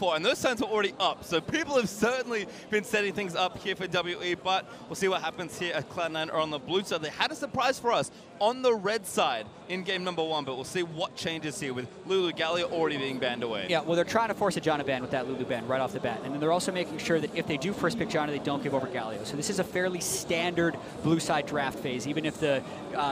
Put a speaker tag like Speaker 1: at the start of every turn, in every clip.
Speaker 1: 4, and those signs were already up. So people have certainly been setting things up here for WE, but we'll see what happens here as Cloud9 are on the blue side. They had a surprise for us on the red side in game number 1, but we'll see what changes here with Lulu Galio already being banned away.
Speaker 2: Yeah, well, they're trying to force a Janna ban with that Lulu ban right off the bat. And then they're also making sure that if they do first pick Janna, they don't give over Galio. So this is a fairly standard blue side draft phase, even if the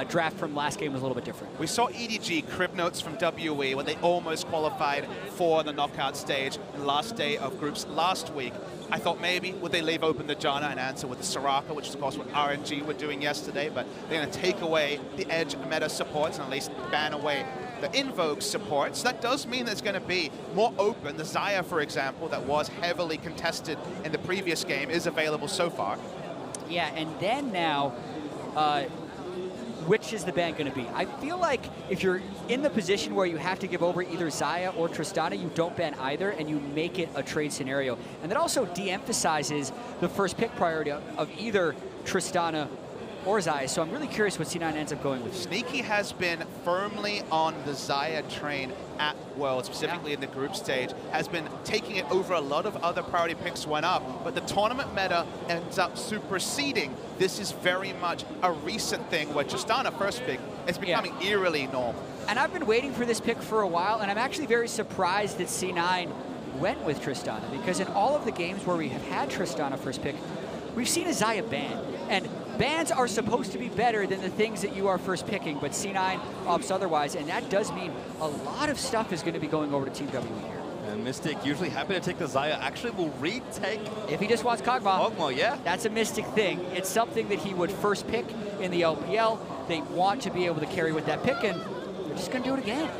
Speaker 2: draft from last game was a little bit different.
Speaker 3: We saw EDG crib notes from WE when they almost qualified for the knockout stage in the last day of groups last week. I thought maybe would they leave open the Janna and answer with the Soraka, which is of course what RNG were doing yesterday, but they're going to take away the edge meta supports and at least ban away the Invoke supports. That does mean there's going to be more open. The Xiye, for example, that was heavily contested in the previous game is available so far.
Speaker 2: Yeah, and then now, which is the ban going to be? I feel like if you're in the position where you have to give over either Xiye or Tristana, you don't ban either, and you make it a trade scenario. And that also de-emphasizes the first pick priority of either Tristana or Xiye, so I'm really curious what C9 ends up going with.
Speaker 3: Sneaky has been firmly on the Xiye train at World, specifically in the group stage, has been taking it over a lot of other priority picks went up, but the tournament meta ends up superseding. This is very much a recent thing where Tristana first pick is becoming eerily normal.
Speaker 2: And I've been waiting for this pick for a while, and I'm actually very surprised that C9 went with Tristana, because in all of the games where we have had Tristana first pick, we've seen a Xiye ban. And bans are supposed to be better than the things that you are first picking, but C9 opts otherwise, and that does mean a lot of stuff is going to be going over to Team W here.
Speaker 1: And Mystic, usually happy to take the Xiye, actually will retake...
Speaker 2: If he just wants Kog'Maw.
Speaker 1: Kog'Maw, yeah.
Speaker 2: That's a Mystic thing. It's something that he would first pick in the LPL. They want to be able to carry with that pick, and they're just going to do it again.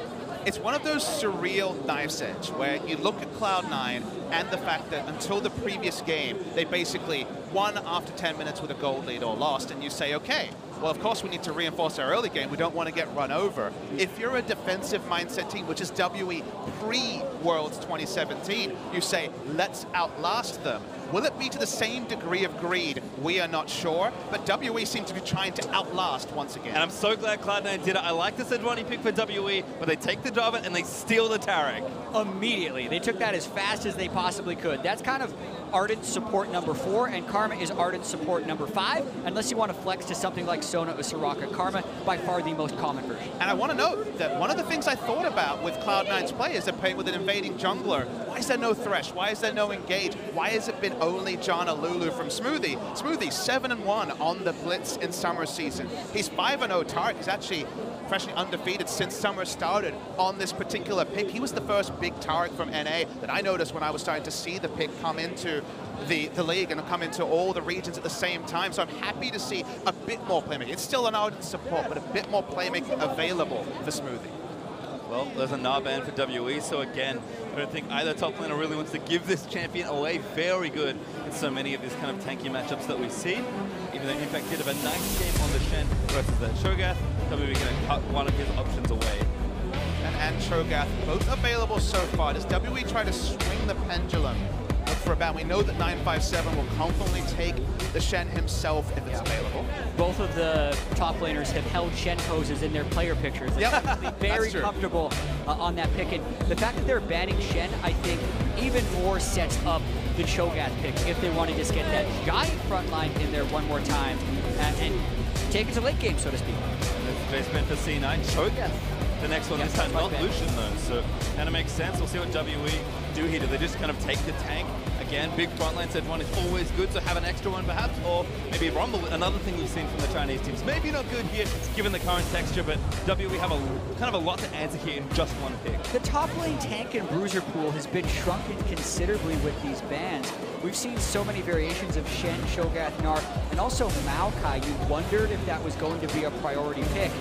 Speaker 3: It's one of those surreal knife's edge where you look at Cloud9 and the fact that until the previous game, they basically won after 10 minutes with a gold lead or lost, and you say, okay, well, of course we need to reinforce our early game. We don't want to get run over. If you're a defensive mindset team, which is WE pre-Worlds 2017, you say, let's outlast them. Will it be to the same degree of greed? We are not sure, but WE seem to be trying to outlast once again.
Speaker 1: And I'm so glad Cloud9 did it. I like the Sejuani pick for WE, but they take the Jarvan and they steal the Taric.
Speaker 2: Immediately. They took that as fast as they possibly could. That's kind of Ardent support number 4, and Karma is Ardent support number 5, unless you want to flex to something like Sona or Soraka. Karma, by far the most common version.
Speaker 3: And I want to note that one of the things I thought about with Cloud9's play is they're playing with an invading jungler. Why is there no Thresh? Why is there no Engage? Why has it been only Janna Lulu from Smoothie? Smoothie 7-1 on the Blitz in summer season. He's 5-0. Taric is actually freshly undefeated since summer started on this particular pick. He was the first big Taric from NA that I noticed when I was starting to see the pick come into the league and come into all the regions at the same time. So I'm happy to see a bit more playmaking. It's still an Ardent support, but a bit more playmaking available for Smoothie.
Speaker 1: Well, there's a Gnar ban for WE, so again, I don't think either top laner really wants to give this champion away. Very good in so many of these kind of tanky matchups that we see. Even though Impact did have a nice game on the Shen versus the Cho'Gath, WE going to cut one of his options away.
Speaker 3: And Cho'Gath, both available so far. Does WE try to swing the pendulum for a ban? We know that 957 will confidently take the Shen himself if it's available.
Speaker 2: Both of the top laners have held Shen poses in their player pictures. They're very comfortable on that pick. And the fact that they're banning Shen, I think, even more sets up the Cho'Gath pick if they want to just get that giant front line in there one more time and take it to late game, so to speak.
Speaker 1: Base ban for C9, Cho'Gath. The next one this time, not Lucian though, so kind of makes sense. We'll see what WE do here. Do they just kind of take the tank? Again, big frontline Sejuani is always good, so have an extra one perhaps, or maybe Rumble, another thing we've seen from the Chinese teams. Maybe not good here, given the current texture, but WE have kind of a lot to answer here in just one pick.
Speaker 2: The top lane tank and bruiser pool has been shrunken considerably with these bans. We've seen so many variations of Shen, Cho'Gath, Gnar, and also Maokai. You wondered if that was going to be a priority pick,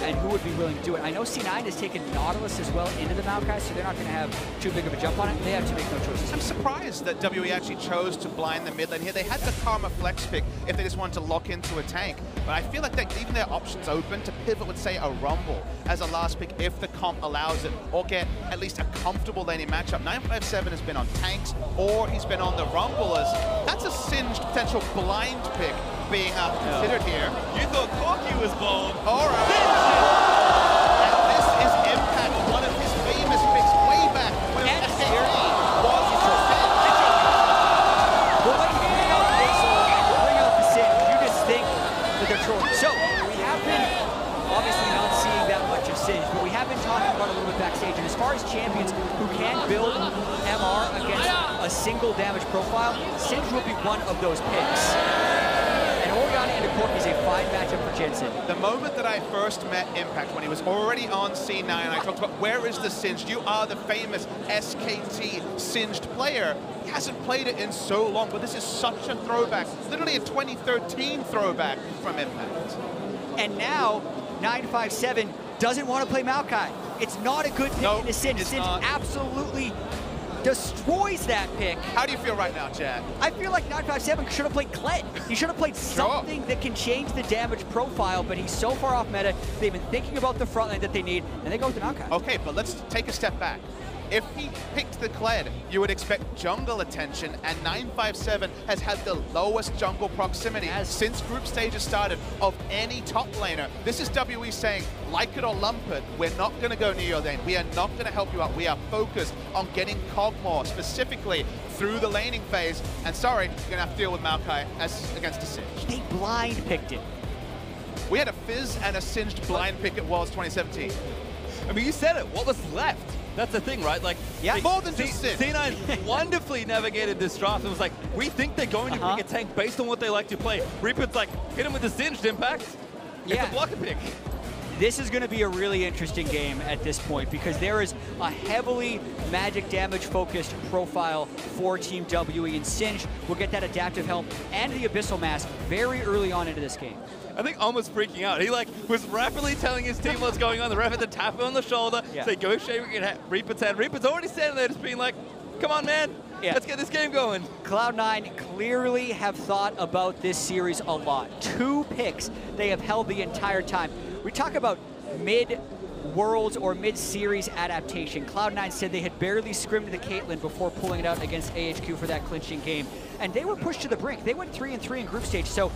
Speaker 2: and who would be willing to do it. I know C9 has taken Nautilus as well into the Maokai, so they're not going to have too big of a jump on it. They have to make no choices.
Speaker 3: I'm surprised that WE actually chose to blind the mid lane here. They had the Karma flex pick if they just wanted to lock into a tank, but I feel like they're leaving their options open to pivot with, say, a Rumble as a last pick if the comp allows it, or get at least a comfortable laning matchup. 957 has been on tanks, or he's been on the Rumblers. That's a singed potential blind pick being considered here.
Speaker 1: You thought Corki was bold.
Speaker 3: All right. And this is Impact, one of his famous picks way back when was
Speaker 2: a single damage profile, Singe will be one of those picks. And Orianna into Corki is a fine matchup for Jensen.
Speaker 3: The moment that I first met Impact, when he was already on C9, I talked about, where is the Singed? You are the famous SKT Singed player. He hasn't played it in so long, but this is such a throwback. Literally a 2013 throwback from Impact.
Speaker 2: And now, 957 doesn't want to play Maokai. It's not a good pick into Singe. Singe absolutely destroys that pick.
Speaker 3: How do you feel right now, Jatt?
Speaker 2: I feel like 957 should have played Kled. He should have played something that can change the damage profile, but he's so far off meta. They've been thinking about the front line that they need, and they go with the Maokai.
Speaker 3: Okay, but let's take a step back. If he picked the Kled, you would expect jungle attention, and 957 has had the lowest jungle proximity since group stages started of any top laner. This is WE saying, like it or lump it, we're not going to go near your lane. We are not going to help you out. We are focused on getting Kog'Maw specifically through the laning phase. And sorry, you're going to have to deal with Maokai as against a Singe.
Speaker 2: They blind picked it.
Speaker 3: We had a Fizz and a Singed blind pick at Worlds 2017.
Speaker 1: I mean, you said it. What was left? That's the thing, right? Like,
Speaker 3: more than just Singe.
Speaker 1: C9 wonderfully navigated this draft and was like, we think they're going to pick a tank based on what they like to play. Reaper's like, hit him with the Singed Impact. It's a blocker pick.
Speaker 2: This is going to be a really interesting game at this point because there is a heavily magic damage focused profile for Team WE, and Singe will get that adaptive helm and the Abyssal Mask very early on into this game.
Speaker 1: I think almost freaking out. He was rapidly telling his team what's going on. The ref had to tap him on the shoulder, say, go Xiye, we can hit Reaper's head. Reaper's already standing there just being like, come on, man. Let's get this game going.
Speaker 2: Cloud9 clearly have thought about this series a lot. 2 picks they have held the entire time. We talk about mid-Worlds or mid-series adaptation. Cloud9 said they had barely scrimmed the Caitlyn before pulling it out against AHQ for that clinching game. And they were pushed to the brink. They went 3-3 in group stage. So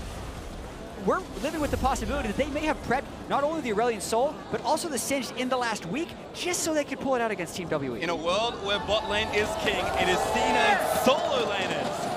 Speaker 2: we're living with the possibility that they may have prepped not only the Aurelion Soul, but also the Singed in the last week, just so they could pull it out against Team WE.
Speaker 1: In a world where bot lane is king, it is C9 solo laners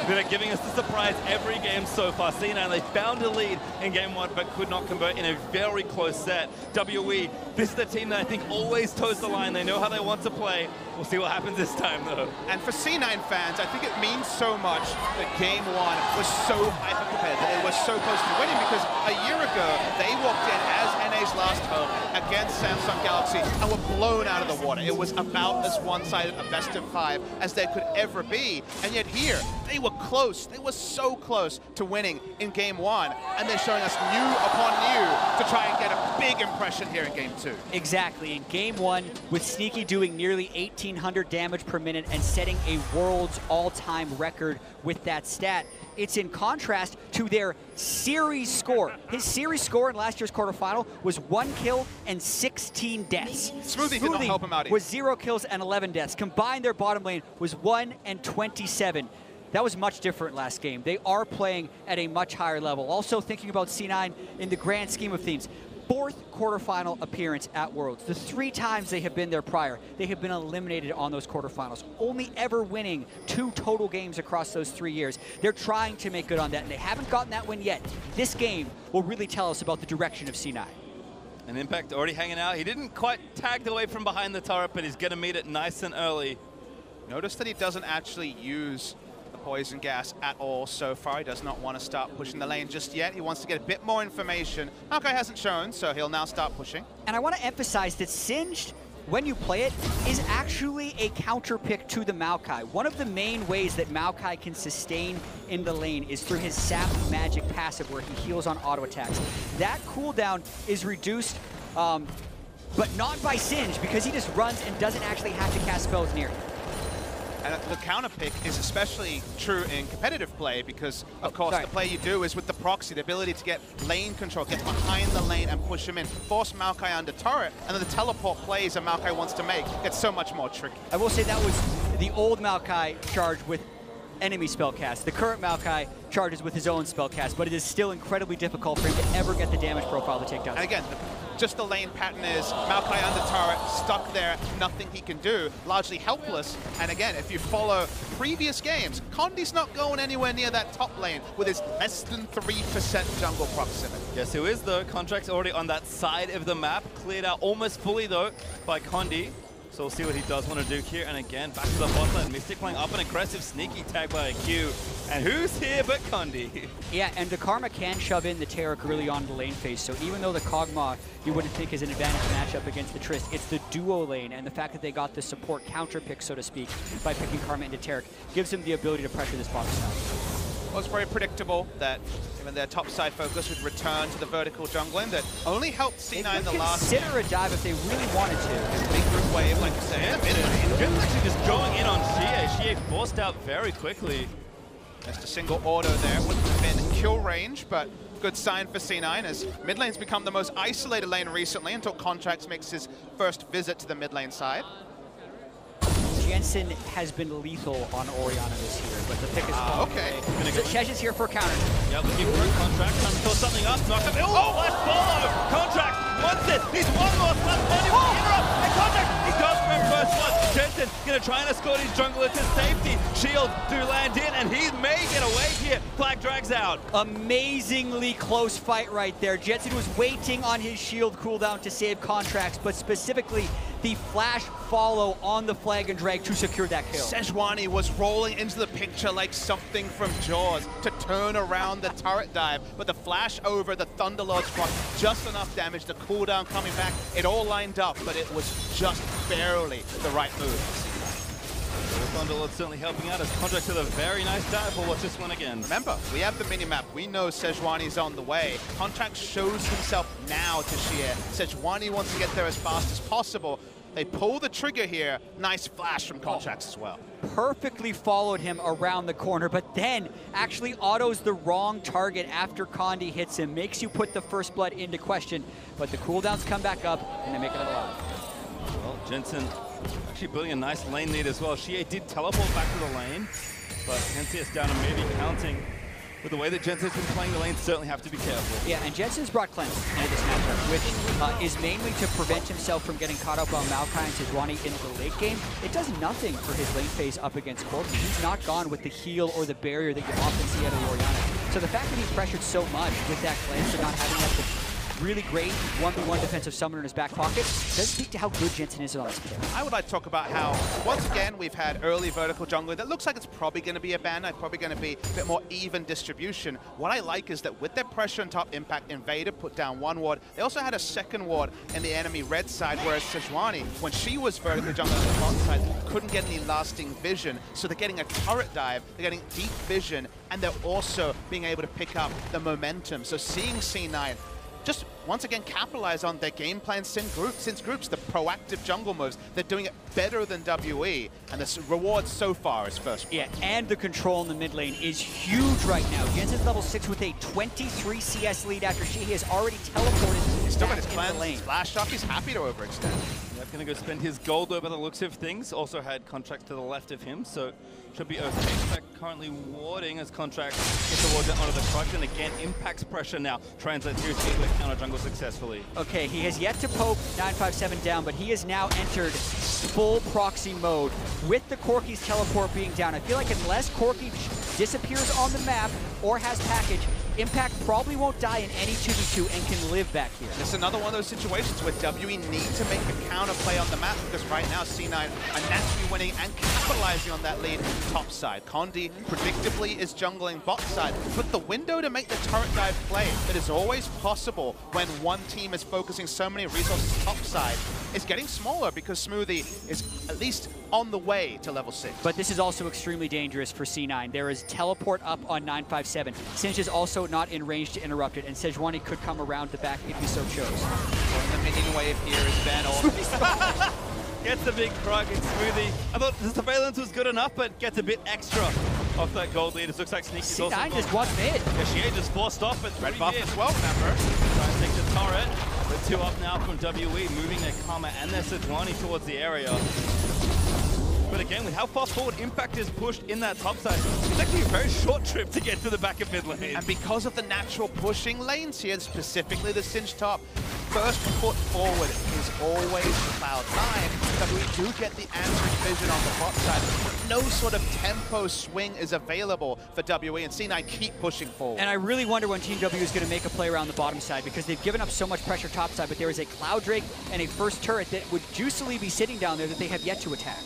Speaker 1: that are giving us the surprise every game so far. C9, they found a lead in game 1, but could not convert in a very close set. WE, this is the team that I think always toes the line. They know how they want to play. We'll see what happens this time, though.
Speaker 3: And for C9 fans, I think it means so much that game 1 was so hyper-competitive. It was so close to winning because a year ago, they walked in as NA's last home against Samsung Galaxy and were blown out of the water. It was about as one-sided a best of 5 as there could ever be. And yet here, they were close. They were so close to winning in game 1. And they're showing us new upon new to try and get a big impression here in game 2.
Speaker 2: Exactly. In game 1, with Sneaky doing nearly 1,800 damage per minute and setting a world's all-time record with that stat, it's in contrast to their series score. His series score in last year's quarterfinal was 1 kill and 16 deaths.
Speaker 3: Smoothie did not help him out either.
Speaker 2: Was 0 kills and 11 deaths. Combined, their bottom lane was 1 and 27. That was much different last game. They are playing at a much higher level. Also thinking about C9 in the grand scheme of things. 4th quarterfinal appearance at Worlds. The 3 times they have been there prior, they have been eliminated on those quarterfinals, only ever winning 2 total games across those 3 years. They're trying to make good on that, and they haven't gotten that win yet. This game will really tell us about the direction of C9.
Speaker 1: And Impact already hanging out. He didn't quite tag away from behind the turret, but he's going to meet it nice and early.
Speaker 3: Notice that he doesn't actually use poison gas at all so far. He does not want to start pushing the lane just yet. He wants to get a bit more information. Maokai hasn't shown, so he'll now start pushing.
Speaker 2: And I want to emphasize that Singed, when you play it, is actually a counter pick to the Maokai. One of the main ways that Maokai can sustain in the lane is through his Sap Magic passive, where he heals on auto attacks. That cooldown is reduced, but not by Singe, because he just runs and doesn't actually have to cast spells near him.
Speaker 3: And the counter pick is especially true in competitive play because, of course, the play you do is with the proxy, the ability to get lane control, get behind the lane and push him in, force Maokai under turret, and then the teleport plays that Maokai wants to make gets so much more tricky.
Speaker 2: I will say that was the old Maokai charged with enemy spellcast. The current Maokai charges with his own spellcast, but it is still incredibly difficult for him to ever get the damage profile to take down.
Speaker 3: And again, just the lane pattern is Maokai under turret, stuck there, nothing he can do, largely helpless. And again, if you follow previous games, Condi's not going anywhere near that top lane with his less than 3% jungle proximity.
Speaker 1: Yes, who is though? Contractz already on that side of the map, cleared out almost fully though by Condi. So we'll see what he does want to do here. And again, back to the bot lane. Mystic playing up an aggressive sneaky tag by a Q. And who's here but Condi?
Speaker 2: Yeah, and the Karma can shove in the Taric early on in the lane phase. So even though the Kog'Maw you wouldn't think is an advantage matchup against the Trist, it's the duo lane. And the fact that they got the support counter pick, so to speak, by picking Karma into Taric gives them the ability to pressure this bottom side.
Speaker 3: Well, it's very predictable that even their topside focus would return to the vertical jungling that only helped C9 the last.
Speaker 2: Consider a dive if they really wanted to.
Speaker 3: Big group wave, like you say.
Speaker 1: Jensen's actually just going in on Xiye. Xiye forced out very quickly.
Speaker 3: Just a single auto there. Wouldn't have been kill range, but good sign for C9 as mid lane's become the most isolated lane recently until Contractz makes his first visit to the mid lane side.
Speaker 2: Jensen has been lethal on Orianna this year, but the pick is
Speaker 3: okay.
Speaker 2: So Sejuani is here for a counter.
Speaker 1: Yeah, looking for a Contractz, trying to fill something up. Knocked up. Oh, left follow! Contractz wants it. He's one more slot. Interrupt. And Contractz, he goes for him first one. Jensen gonna try and escort his jungler to safety. Shield do land in, and he may get away here. Flag drags out.
Speaker 2: Amazingly close fight right there. Jensen was waiting on his shield cooldown to save Contractz, but specifically the flash follow on the flag and drag to secure that kill.
Speaker 3: Sejuani was rolling into the picture like something from Jaws to turn around the turret dive, but the flash over the Thunderlord's rock, just enough damage, the cooldown coming back, it all lined up, but it was just barely the right move.
Speaker 1: Thunderlord certainly helping out as Contractz with a very nice dive. We'll watch this one again.
Speaker 3: Remember, we have the minimap. We know Sejuani's on the way. Contractz shows himself now to Xiye. Sejuani wants to get there as fast as possible. They pull the trigger here. Nice flash from Contractz as well.
Speaker 2: Perfectly followed him around the corner, but then actually autos the wrong target after Condi hits him. Makes you put the first blood into question, but the cooldowns come back up and they make it alive.
Speaker 1: Well, Jensen actually building a nice lane lead as well. Xiye did teleport back to the lane, but NCS down and maybe counting. With the way that Jensen's been playing the lane, certainly have to be careful.
Speaker 2: Yeah, and Jensen's brought cleanse into this matchup, which is mainly to prevent himself from getting caught up on Maokai and Sejuani in the late game. It does nothing for his lane phase up against Corki. He's not gone with the heal or the barrier that you often see out of Orianna. So the fact that he pressured so much with that cleanse and not having that really great 1v1 defensive summoner in his back pocket does speak to how good Jensen is on this pick.
Speaker 3: I would like to talk about how, once again, we've had early vertical jungler that looks like it's probably going to be a ban, probably going to be a bit more even distribution. What I like is that with their pressure and top impact, Invader put down one ward. They also had a second ward in the enemy red side, whereas Sejuani, when she was vertical jungler on the bot side, couldn't get any lasting vision. So they're getting a turret dive, they're getting deep vision, and they're also being able to pick up the momentum. So seeing C9 just once again capitalize on their game plan since groups, the proactive jungle moves. They're doing it better than WE, and the reward so far is first.
Speaker 2: Yeah, and the control in the mid lane is huge right now. Jensen's level 6 with a 23 CS lead after she has already teleported.
Speaker 3: He's still got his cleanse, flash up, he's happy to overextend.
Speaker 1: Yep, gonna go spend his gold over the looks of things. Also had Contractz to the left of him, so should be okay. Fact, currently warding as Contractz gets the ward down onto the truck, and again impacts pressure now. Translates here to counter jungle successfully. Okay,
Speaker 2: he has yet to poke 957 down, but he has now entered full proxy mode with the Corki's teleport being down. I feel like unless Corki disappears on the map or has package, Impact probably won't die in any 2v2 and can live back here.
Speaker 3: This is another one of those situations where WE need to make a counter play on the map, because right now C9 are naturally winning and capitalizing on that lead top side. Condi predictably is jungling bot side, but the window to make the turret dive play that is always possible when one team is focusing so many resources top side is getting smaller, because Smoothie is at least on the way to level 6.
Speaker 2: But this is also extremely dangerous for C9. There is teleport up on 957. Singe is also not in range to interrupt it, and Sejuani could come around the back if he so chose.
Speaker 3: Well, the minion wave here is Ben.
Speaker 1: Gets the big frog and Smoothie. I thought the surveillance was good enough, but gets a bit extra off that gold lead. It looks like Sneaky's
Speaker 2: C9 also just wants mid.
Speaker 1: Yeah, Xiye just forced off, but
Speaker 3: red buff as well, remember.
Speaker 1: Trying to take the turret. The two up now from WE, moving their Karma and their Sejuani towards the area. But again, with how far forward Impact is pushed in that top side, it's actually a very short trip to get to the back of mid lane.
Speaker 3: And because of the natural pushing lanes here, specifically the Singe top, first foot forward is always Cloud9, that we do get the answering vision on the bot side, but no sort of tempo swing is available for WE, and C9 keep pushing forward.
Speaker 2: And I really wonder when Team W is going to make a play around the bottom side, because they've given up so much pressure top side, but there is a Cloud Drake and a first turret that would juicily be sitting down there that they have yet to attack.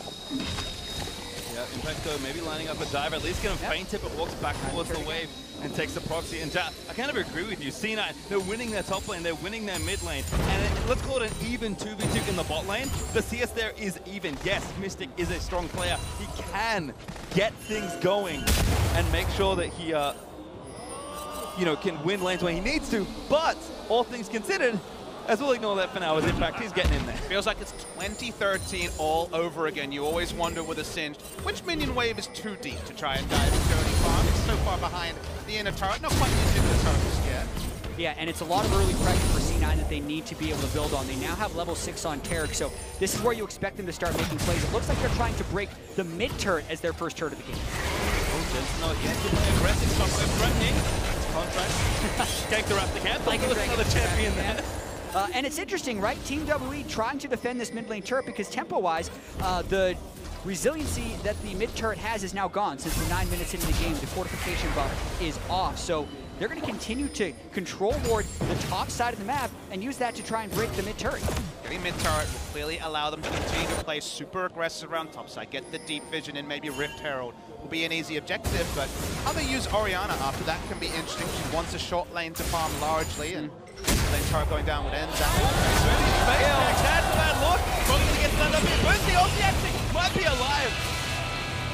Speaker 1: Yeah, Impacto maybe lining up a dive, at least going to feint it, but walks back towards the wave and takes the proxy. And Jatt, I kind of agree with you. C9, they're winning their top lane, they're winning their mid lane, and let's call it an even 2v2 in the bot lane. The CS there is even. Yes, Mystic is a strong player. He can get things going and make sure that he, you know, can win lanes when he needs to. But all things considered, as we'll ignore that for now, as Impact, he's getting in there.
Speaker 3: Feels like it's 2013 all over again. You always wonder with a Singed, which minion wave is too deep to try and dive into Journey Farm? It's so far behind the inner turret, not quite using the turrets yet.
Speaker 2: Yeah, and it's a lot of early pressure for C9 that they need to be able to build on. They now have level 6 on Taric, so this is where you expect them to start making plays. It looks like they're trying to break the mid turret as their first turret of the game.
Speaker 1: Oh, Jensen, no, again, aggressive, so threatening. Contractz. Take the rest of the camp. Like another champion there.
Speaker 2: And it's interesting, right? Team WE trying to defend this mid lane turret because tempo-wise, the resiliency that the mid turret has is now gone since we're 9 minutes into the game. The fortification buff is off, so they're going to continue to control ward the top side of the map and use that to try and break the mid turret.
Speaker 3: Getting mid turret will clearly allow them to continue to play super aggressive around topside, get the deep vision and maybe Rift Herald will be an easy objective, but how they use Orianna after that can be interesting. She wants a short lane to farm largely, and lane turret going down would end that.
Speaker 1: That's a bad look. Probably going to get stunned up here. Where's the ulti actually? Might be alive.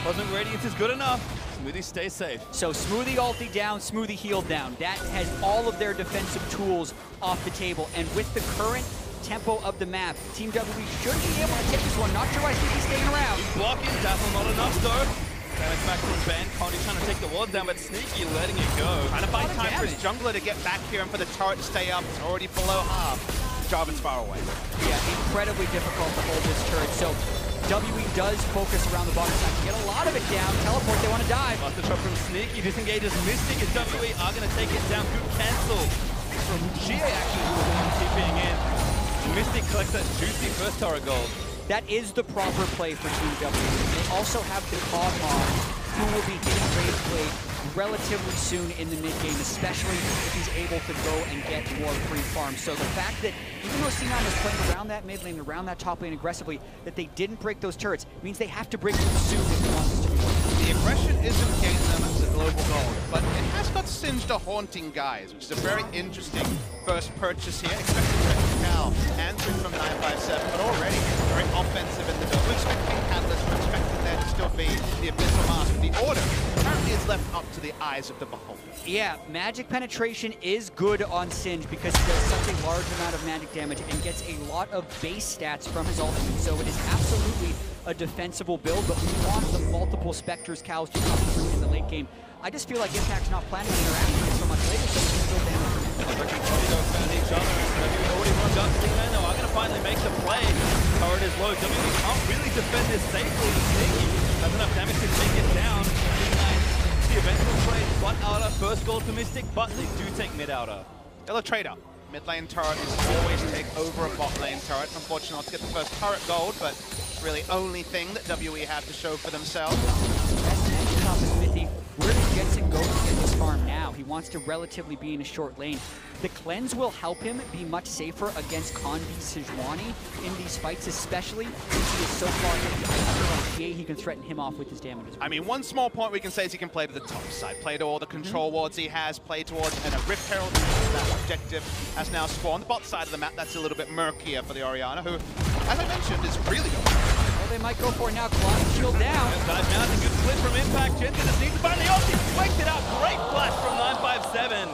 Speaker 1: Cosmic Radiance is good enough. Smoothie stays safe.
Speaker 2: So Smoothie ulti down, Smoothie healed down. That has all of their defensive tools off the table, and with the current tempo of the map, Team W should be able to take this one. Not sure why Smoothie's staying around.
Speaker 1: He's blocking, Dazzle not enough though. Damage back from Ben, Condi trying to take the ward down, but Sneaky letting it go.
Speaker 3: Trying to buy time for his jungler to get back here and for the turret to stay up. It's already below half. Jarvan's far away.
Speaker 2: Yeah, incredibly difficult to hold this turret. So WE does focus around the bottom side to get a lot of it down. Teleport, they want to dive.
Speaker 1: Buster shot from Sneaky, disengages Mystic, as WE are going to take it down. Good cancel from Xiye actually, who was the one TPing in. Mystic collects that juicy first tower gold.
Speaker 2: That is the proper play for Team W. They also have the Kog'Maw, who will be hitting Rage Blade relatively soon in the mid-game, especially if he's able to go and get more free farm. So the fact that even though C9 is playing around that mid lane, around that top lane aggressively, that they didn't break those turrets means they have to break them soon if they want this to be working.
Speaker 3: The aggression isn't getting them as a global goal, but it has got Singed a Haunting Guise, which is a very interesting first purchase here. Expecting Cal answering from 957, but already very offensive in the middle. We're expecting Catalyst, we're expecting there to still be the Abyssal Mask. The order apparently is left up to the eyes of the beholder.
Speaker 2: Yeah, magic penetration is good on Singe because he does such a large amount of magic damage and gets a lot of base stats from his ultimate. So it is absolutely a defensible build, but we want the multiple Spectres cows to come through in the late game. I just feel like Impact's not planning on interacting with so much later, so we can still damage from it.
Speaker 1: Found each other, and already runs up. C9 though are going to finally make the play. Turret is low. WE can't really defend this safely. Sneaky has enough damage to take it down. C9, the eventual trade, one outer, first goal to Mystic, but they do take mid outer.
Speaker 3: They'll trade up. Mid lane turret is always take over a bot lane turret. Unfortunately, not to get the first turret gold, but really only thing that WE have to show for themselves.
Speaker 2: Papasmithy, where does Jensen go to get this farm now? He wants to relatively be in a short lane. The cleanse will help him be much safer against condi Sejuani in these fights, especially since he is so far in the Xiye, he can threaten him off with his damage as well.
Speaker 3: I mean, one small point we can say is he can play to the top side, play to all the control wards he has, play towards, and a Rift Herald, that objective has now spawned. The bot side of the map, that's a little bit murkier for the Orianna, who, as I mentioned, is really good.
Speaker 2: Well, they might go for it now. Colossus shield down.
Speaker 1: Dive down, a good split from Impact. Jensen just needs to find the ulti. Wakes it up. Great flash from 957.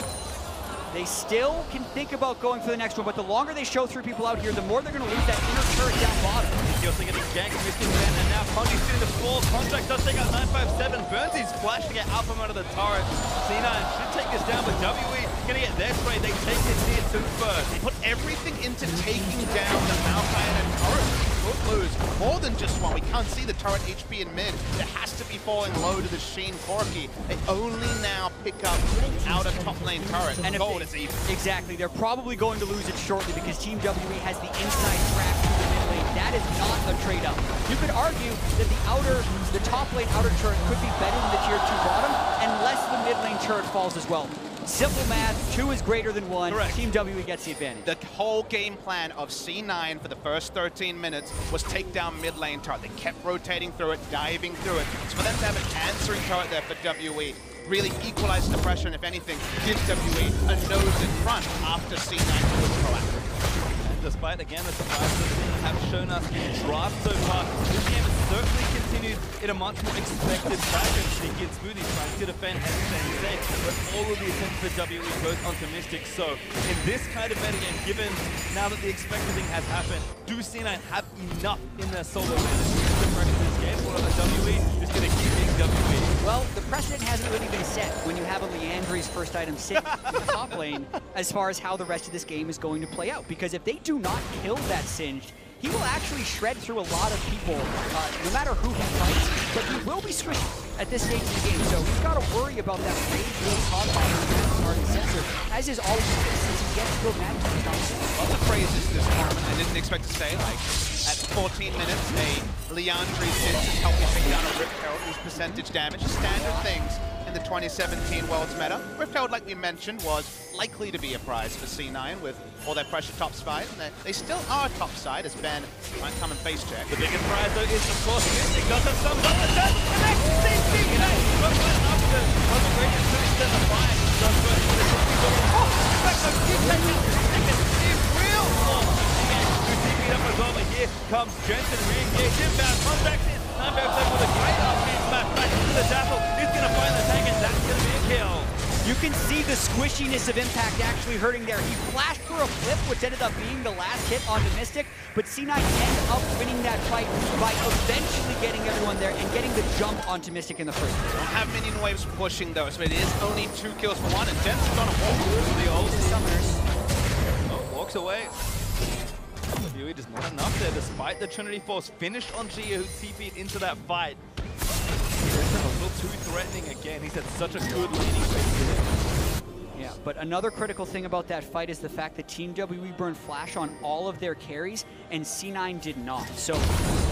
Speaker 2: They still can think about going for the next one, but the longer they show through people out here, the more they're going to lose that inner turret down bottom.
Speaker 1: He's also getting ganked, Mystic Ben, and now Condi's getting the fall. Contractz does take out 957. Burns his flash to get out from under the turret. C9 should take this down, but WE going to get their spray. They take this here too first.
Speaker 3: They put everything into taking down the Maokai and a turret. could lose more than just one. We can't see the turret HP in mid. It has to be falling low to the Xiye Corki. They only now pick up outer top lane turret. And gold is even.
Speaker 2: Exactly. They're probably going to lose it shortly because Team WE has the inside track to the mid lane. That is not a trade-up. You could argue that the top lane outer turret could be better than the tier 2 bottom unless the mid lane turret falls as well. Simple math, 2 is greater than 1. Correct. Team WE gets the advantage.
Speaker 3: The whole game plan of C9 for the first 13 minutes was take down mid lane turret. They kept rotating through it, diving through it. So for them to have an answering turret there for WE really equalizes the pressure, and if anything, gives WE a nose in front after C9 was proactive.
Speaker 1: Despite, again, the surprises that have shown us in draft so far, this game has certainly continued in a much more expected fashion. Sneaky and Smoothie trying to defend and stay safe, but all of the attempts for WE goes onto Mystic. So, in this kind of metagame, given now that the expected thing has happened, do C9 have enough in their solo win to pressure this game, or are WE just going to keep being WE?
Speaker 2: Well, the precedent hasn't really been set when you have a Leandri's first item sit in the top lane as far as how the rest of this game is going to play out. Because if they do not kill that Singed, he will actually shred through a lot of people, no matter who he fights, but he will be squishy at this stage of the game. So he's got to worry about that rage really Kog'Maw target sensor, as is always the case since he gets to go mad to the conversation.
Speaker 3: Lots of phrases this tournament I didn't expect to say, like at 14 minutes, a Leandri Jensen helped me take down a Rift Herald whose percentage damage, standard things in the 2017 Worlds meta. Rift Herald, like we mentioned, was likely to be a prize for C9 with all their pressure top side, and they still are top side as Ben might come and face check.
Speaker 1: The biggest prize though is of course Mystic does have some bonus and connects C9 right after the greatest finish to the fight. Just first for the back up few seconds is real. Again, we see beat up as well, but here comes Jensen re-engaged inbound, Contractz in. Nightmare Flip with a great arcane smash back into the Dazzle. He's gonna find the tank and that's gonna be a kill.
Speaker 2: You can see the squishiness of Impact actually hurting there. He flashed for a flip, which ended up being the last hit onto Mystic, but C9 ended up winning that fight by eventually getting everyone there and getting the jump onto Mystic in the first place.
Speaker 3: Don't have minion waves pushing though, so it is only 2 kills for 1, and Jensen's on a walk through the old
Speaker 2: Summoners.
Speaker 1: Oh, walks away. WE does not enough there, despite the Trinity Force finished on Xiye, who TP'd into that fight. A little too threatening again. He's had such a good leading phase.
Speaker 2: Yeah, but another critical thing about that fight is the fact that Team WE burned Flash on all of their carries, and C9 did not. So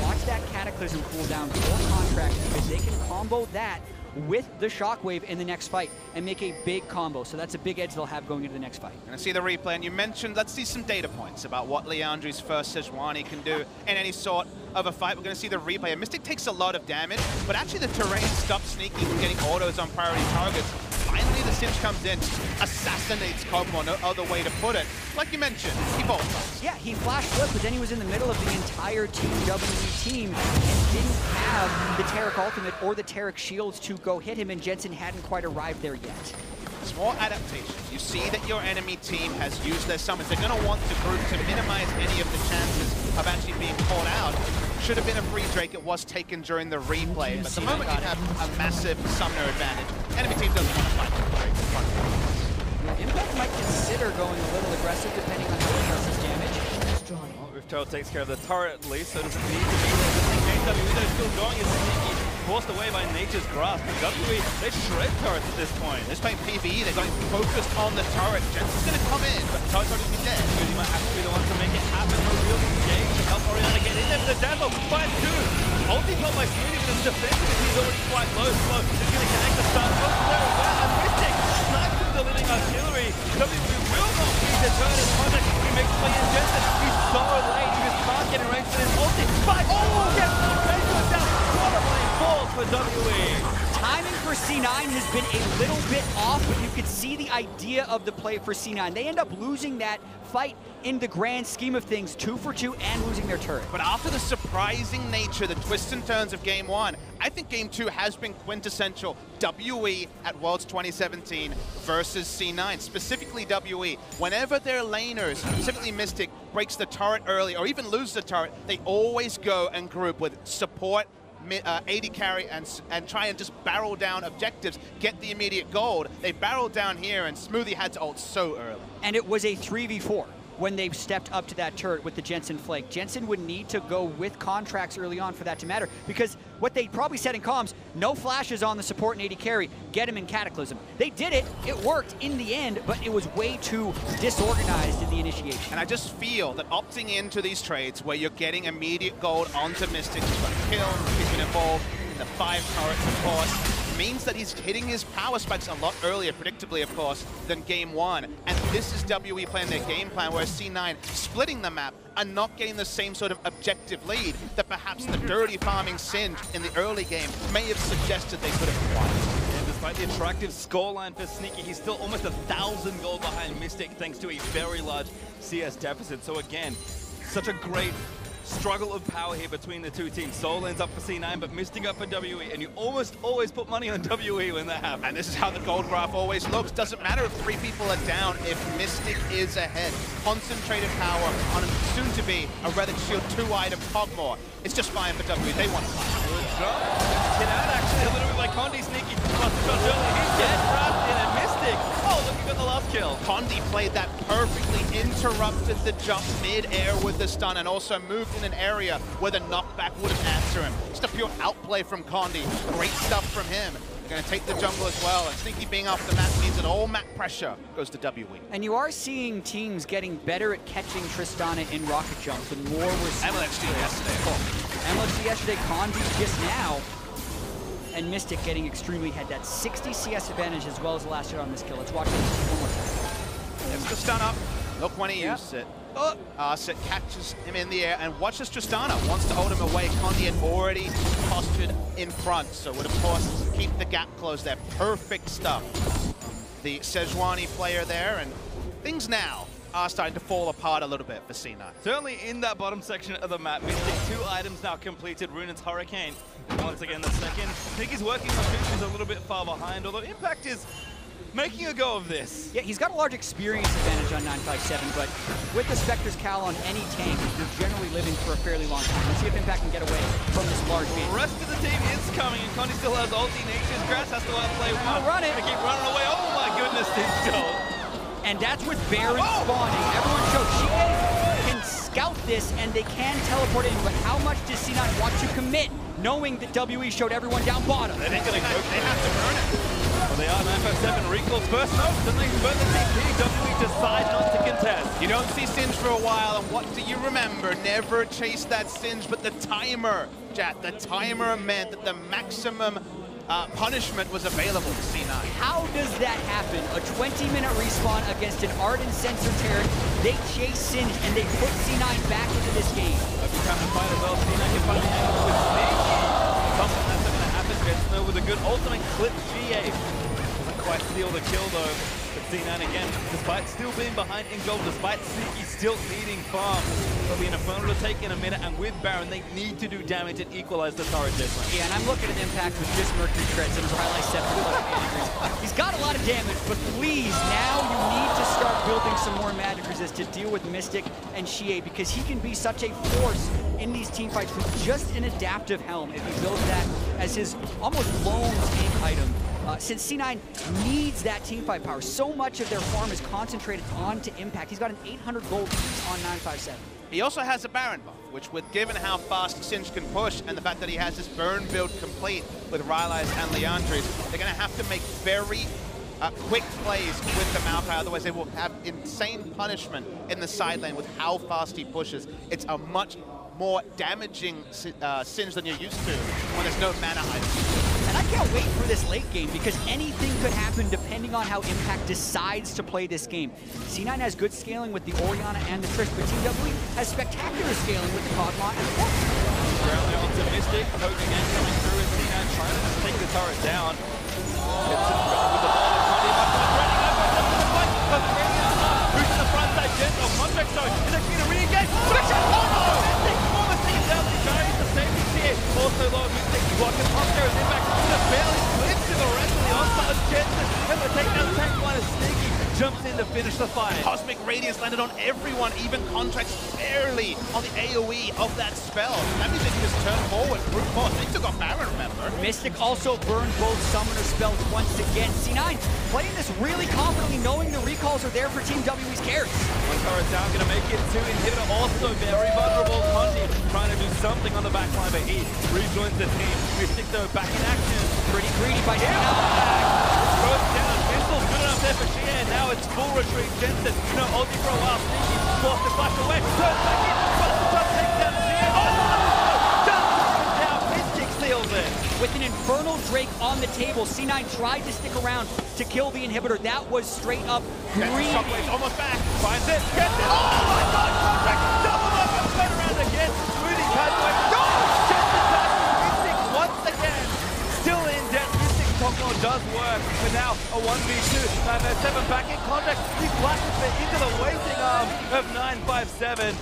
Speaker 2: watch that Cataclysm cool down for Contractz, because they can combo that with the Shockwave in the next fight and make a big combo. So that's a big edge they'll have going into the next fight.
Speaker 3: Gonna see the replay, and you mentioned, let's see some data points about what Leandri's first Sejuani can do in any sort of a fight. We're gonna see the replay. And Mystic takes a lot of damage, but actually the terrain stops Sneaky from getting autos on priority targets. Finally the Singe comes in, assassinates Kog'Maw, no other way to put it. Like you mentioned, he bolts.
Speaker 2: Yeah, he flash flipped, but then he was in the middle of the entire Team WE team and didn't have the Taric ultimate or the Taric shields to go hit him, and Jensen hadn't quite arrived there yet.
Speaker 3: Small adaptation. You see that your enemy team has used their summons. They're going to want the group to minimize any of the chances of actually being caught out. Should have been a free Drake. It was taken during the replay. But the moment you have a massive summoner advantage, enemy team doesn't want to fight the Drake in front of them.
Speaker 2: Impact might consider going a little aggressive depending on how he does his damage.
Speaker 1: Well, Rift Herald takes care of the turret at least, so it doesn't need to be there. WE is still going as Sneaky, forced away by nature's grasp. WE, they shred turrets at this point.
Speaker 3: They're playing PvE, they're going focused on the turret. Jensen's going to come in, but the turret's already been dead.
Speaker 1: He might have to be the one to make it happen. A real engage to help Orianna get in there for the Dazzle. 5-2. Ulti caught by Smoothie, but it's defensive. He's already quite low. Slow. He's going to connect the stun. Goes very well. And Mystic snipes through the living artillery. WE will not beat the turret as Contractz. He makes play in Jensen. He's so late. He just can't get in range for his ulti. 5-2. Gets the range to down. What a play falls for WE.
Speaker 2: Timing for C9 has been a little bit off, but you could see the idea of the play for C9. They end up losing that fight in the grand scheme of things, 2 for 2, and losing their turret.
Speaker 3: But after the surprising nature, the twists and turns of Game 1, I think Game 2 has been quintessential WE at Worlds 2017 versus C9, specifically WE. Whenever their laners, specifically Mystic, breaks the turret early or even loses the turret, they always go and group with support, AD carry, and try and just barrel down objectives, get the immediate gold. They barreled down here, and Smoothie had to ult so early.
Speaker 2: And it was a 3v4. when they stepped up to that turret with the Jensen flank. Jensen would need to go with Contractz early on for that to matter, because what they probably said in comms, no flashes on the support and AD carry, get him in Cataclysm. They did it, it worked in the end, but it was way too disorganized in the initiation.
Speaker 3: And I just feel that opting into these trades where you're getting immediate gold onto Mystic, he's got a kill, he's been involved in the 5 turrets, of course, means that he's hitting his power spikes a lot earlier, predictably, of course, than game 1. And this is WE playing their game plan, whereas C9 splitting the map and not getting the same sort of objective lead that perhaps the dirty farming Singe in the early game may have suggested they could have won.
Speaker 1: And despite the attractive scoreline for Sneaky, he's still almost 1,000 gold behind Mystic thanks to a very large CS deficit. So again, such a great struggle of power here between the two teams. Soul ends up for C9, but Mystic up for WE, and you almost always put money on WE when that happens.
Speaker 3: And this is how the gold graph always looks. Doesn't matter if 3 people are down, if Mystic is ahead. Concentrated power on a soon-to-be a Relic Shield 2-item Kog'Maw. It's just fine for WE. They want to fight.
Speaker 1: Good job. Hit out actually a little bit by Condi. Sneaky lost the shot early. He's dead, trapped in a Mystic. Oh, look, he got the last kill.
Speaker 3: Condi played that perfectly, interrupted the jump mid-air with the stun, and also moved in an area where the knockback wouldn't answer him. Just a pure outplay from Condi. Great stuff from him. They're going to take the jungle as well, and Sneaky being off the map means that all map pressure goes to WE.
Speaker 2: And you are seeing teams getting better at catching Tristana in rocket jumps, the more we're seeing.
Speaker 3: MLXG yesterday.
Speaker 2: MLXG yesterday, Condi just now, and Mystic getting extremely ahead. That 60 CS advantage as well as the last hit on this kill. Let's watch this one more time.
Speaker 3: Gets the stun up. Look when he used it. Sit catches him in the air, and watch this Tristana wants to hold him away. Condi had already postured in front, so would of course keep the gap closed there. Perfect stuff. The Sejuani player there, and things now are starting to fall apart a little bit for C9.
Speaker 1: Certainly in that bottom section of the map, Mystic 2 items now completed. Runaan's Hurricane once again the second. I think he's working on two, he's a little bit far behind, although Impact is making a go of this.
Speaker 2: Yeah, he's got a large experience advantage on 957, but with the Spectre's Cal on any tank, you're generally living for a fairly long time. Let's see if Impact can get away from this large beat.
Speaker 1: The rest of the team is coming, and Condi still has ulti. Nature's Grass has to outplay one.
Speaker 2: Run it.
Speaker 1: Gonna keep running away. Oh my goodness, this goal.
Speaker 2: And that's with Baron spawning. Everyone showed Xiye can scout this and they can teleport in, but how much does C9 want to commit, knowing that WE showed everyone down bottom?
Speaker 1: They ain't gonna go.
Speaker 3: They have to burn it.
Speaker 1: Well, they are 957 recalls first. No, then they burn the TP. WE decide not to contest.
Speaker 3: You don't see Singe for a while, and what do you remember? Never chase that Singe, but the timer, Jatt, the timer meant that the maximum punishment was available to C9.
Speaker 2: How does that happen? A 20-minute respawn against an Ardent Sensor Taric. They chase Singe and they put C9 back into this game.
Speaker 1: Every time to fight as well, C9 can find the angle with Sneaky. Something that's going to happen. Jensen with a good ultimate clip. Xiye doesn't quite steal the kill though. But C9 again, despite still being behind in gold, despite Sneaky still needing farm, there'll be an Inferno to take in a minute, and with Baron, they need to do damage and equalize the turret difference.
Speaker 2: Yeah, and I'm looking at Impact with just Mercury Treads and Rylai 7. He's got a lot of damage, but please, now you need to start building some more magic resist to deal with Mystic and Xiye, because he can be such a force in these team fights with just an adaptive helm if he builds that as his almost lone tank item. Since C9 needs that teamfight power, so much of their farm is concentrated onto Impact. He's got an 800 gold piece on 957.
Speaker 3: He also has a Baron buff, which, with given how fast Singe can push and the fact that he has this burn build complete with Rylai's and Leandri's, they're going to have to make very quick plays with the Maokai, otherwise they will have insane punishment in the side lane with how fast he pushes. It's a much more damaging Singe than you're used to when there's no mana item.
Speaker 2: And I can't wait for this late game, because anything could happen depending on how Impact decides to play this game. C9 has good scaling with the Orianna and the Trish, but Team WE has spectacular scaling with the Kog'Maw and the Corki.
Speaker 1: Groundly onto Mystic, Poke again coming through, and C9 trying to take the turret down. Jensen with the ball, who's to the front side, Jensen on Contractz, so is actually going to re-engage. Switch it! Oh no! Mystic almost takes down the Giants, the safety here. Also low, Mystic blocking up there as Impact just barely flips to the rest of the onside of Jensen. Able to take down the tank one as Sneaky jumps in trying to finish the fight.
Speaker 3: Cosmic Radiance landed on everyone, even Contractz barely on the AoE of that spell. That means they can just turn forward, brute force. They took off Baron, remember?
Speaker 2: Mystic also burned both summoner spells once again. C9 playing this really confidently, knowing the recalls are there for Team WE's carries.
Speaker 1: One turret down, gonna make it 2. Inhibitor also very vulnerable. Condi trying to do something on the backline, but he rejoins the team. Mystic though back in action.
Speaker 2: Pretty greedy by C9.
Speaker 1: Goes down. Pistol's good enough there for Xiye. Now it's full retreat. Jensen, ulti for a while. Sneaky, forced to flash away. Turns back in. First the top takes down Xiye. Oh no! Down. Mystic seals it.
Speaker 2: With an Infernal Drake on the table, C9 tried to stick around to kill the inhibitor. That was straight up greedy.
Speaker 3: Shockwave's almost back.
Speaker 1: Finds it. Gets it. Oh my god! Contractz double up and turn around again. Smoothie cuts away. No! Jensen touches Mystic once again. Still in debt. Mystic Kog'Maw does work. But now a 1v2. 957 back in contact. He flashes it into the waiting arm of 957.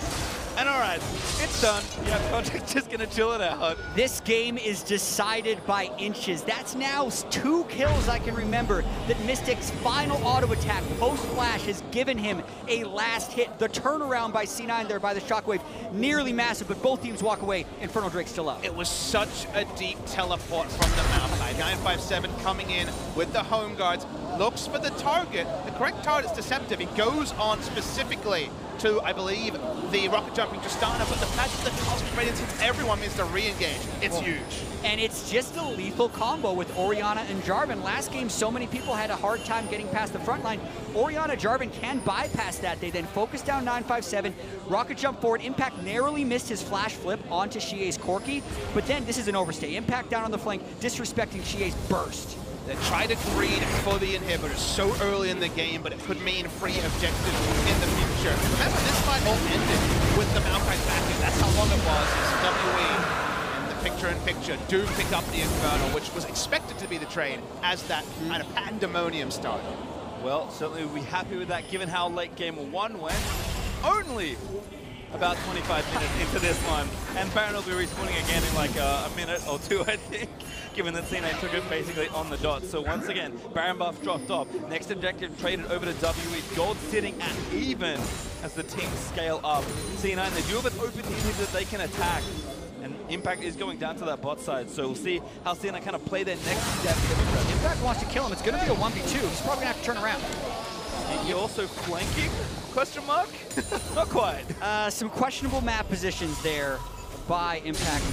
Speaker 1: And all right, it's done. Yeah, Contractz just gonna chill it out.
Speaker 2: This game is decided by inches. That's now 2 kills I can remember that Mystic's final auto attack post-flash has given him a last hit. The turnaround by C9 there by the Shockwave, nearly massive, but both teams walk away. Infernal Drake still up.
Speaker 3: It was such a deep teleport from the Maokai. 957 coming in with the home guards, looks for the target. The correct target's Deceptive. He goes on specifically to, I believe, the rocket jumping Tristana, but the fact that the Cosmic Radiance hits everyone means to re-engage. It's huge.
Speaker 2: And it's just a lethal combo with Orianna and Jarvan. Last game, so many people had a hard time getting past the front line. Orianna, Jarvan can bypass that. They then focus down 957, rocket jump forward. Impact narrowly missed his flash flip onto Xiye's Corki, but then this is an overstay. Impact down on the flank, disrespecting Xiye's burst.
Speaker 3: They try to greed for the inhibitors so early in the game, but it could mean free objectives in the future. Remember, this fight all ended with the Maokai backing. That's how long it was. WE in the picture-in-picture do pick up the Infernal, which was expected to be the trade as that kind of pandemonium started.
Speaker 1: Well, certainly we'll be happy with that given how late game 1 went. Only about 25 minutes into this one, and Baron will be respawning again in like a minute or 2, I think, given that C9 took it basically on the dot. So once again, Baron buff dropped off. Next objective traded over to WE. Gold sitting at even as the teams scale up. C9, they do have an open team that they can attack, and Impact is going down to that bot side. So we'll see how C9 kind of play their next step.
Speaker 2: Impact wants to kill him. It's going to be a 1v2. He's probably going to have to turn around.
Speaker 1: He also flanking? Question mark? Not quite.
Speaker 2: Some questionable map positions there by Impact.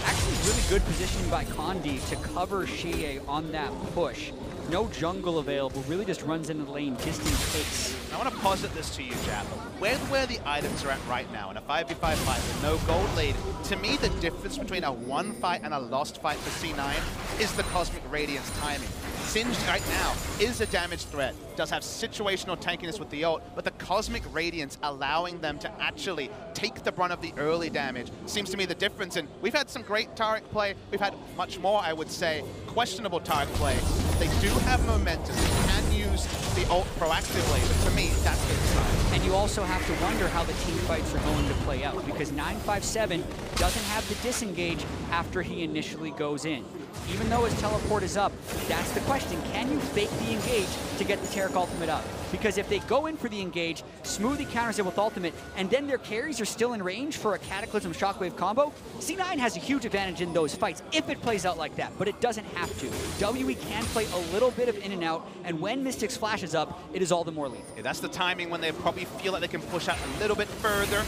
Speaker 2: Actually really good positioning by Condi to cover Xiye on that push. No jungle available, really just runs into the lane distant takes.
Speaker 3: I want to posit this to you, Jatt. Where the items are at right now in a 5v5 fight with no gold lead, to me the difference between a won fight and a lost fight for C9 is the Cosmic Radiance timing. Singed right now is a damage threat, does have situational tankiness with the ult, but the Cosmic Radiance allowing them to actually take the brunt of the early damage seems to me the difference. And we've had some great Taric play, we've had much more, I would say, questionable Taric play. They do have momentum, they can use the ult proactively, but to me, that's the sign.
Speaker 2: And you also have to wonder how the team fights are going to play out, because 957 doesn't have the disengage after he initially goes in. Even though his teleport is up, that's the question. Can you fake the engage to get the Taric ultimate up? Because if they go in for the engage, Smoothie counters it with ultimate, and then their carries are still in range for a Cataclysm Shockwave combo, C9 has a huge advantage in those fights if it plays out like that, but it doesn't have to. WE can play a little bit of in and out, and when Mystic's flash is up, it is all the more lethal.
Speaker 3: Yeah, that's the timing when they probably feel like they can push out a little bit further.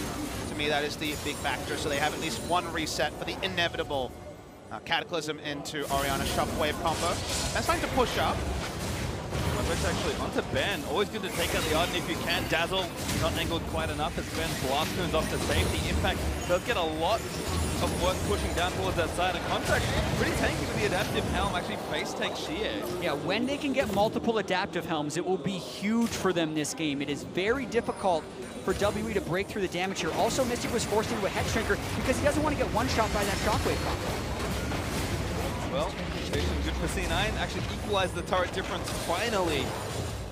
Speaker 3: To me, that is the big factor, so they have at least one reset for the inevitable Cataclysm into Orianna Shockwave combo. That's time to push up.
Speaker 1: Contractz actually onto Ben. Always good to take out the Ornn if you can. Dazzle not angled quite enough as Ben blast turns off to safety. Impact does get a lot of work pushing down towards that side. And Contractz pretty tanky with the adaptive helm, actually face tank Xiye.
Speaker 2: Yeah, when they can get multiple adaptive helms, it will be huge for them this game. It is very difficult for WE to break through the damage here. Also, Mystic was forced into a head shrinker because he doesn't want to get one shot by that Shockwave combo.
Speaker 1: Well, good for C9. Actually equalize the turret difference finally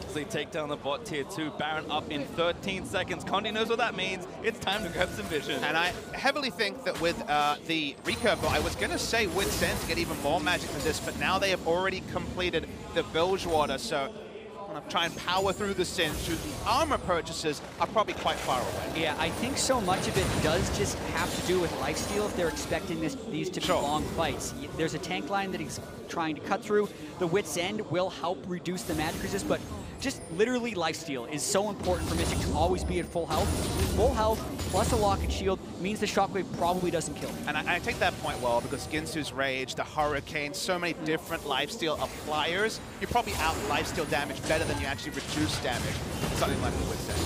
Speaker 1: as they take down the bot tier 2. Baron up in 13 seconds. Condi knows what that means. It's time to grab some vision.
Speaker 3: And I heavily think that with the recurve, I was going to say with Zen to get even more magic than this, but now they have already completed the Bilgewater, so try and power through the Singe, whose armor purchases are probably quite far away.
Speaker 2: Yeah, I think so much of it does just have to do with lifesteal if they're expecting these to be long fights. There's a tank line that he's trying to cut through. The Wit's End will help reduce the magic resist, but just literally lifesteal is so important for Mystic to always be at full health. Full health plus a locket shield means the Shockwave probably doesn't kill him.
Speaker 3: And I take that point well, because Ginsu's Rage, the Hurricane, so many different lifesteal appliers, you probably out lifesteal damage better than you actually reduce damage. Something like the Wit's End.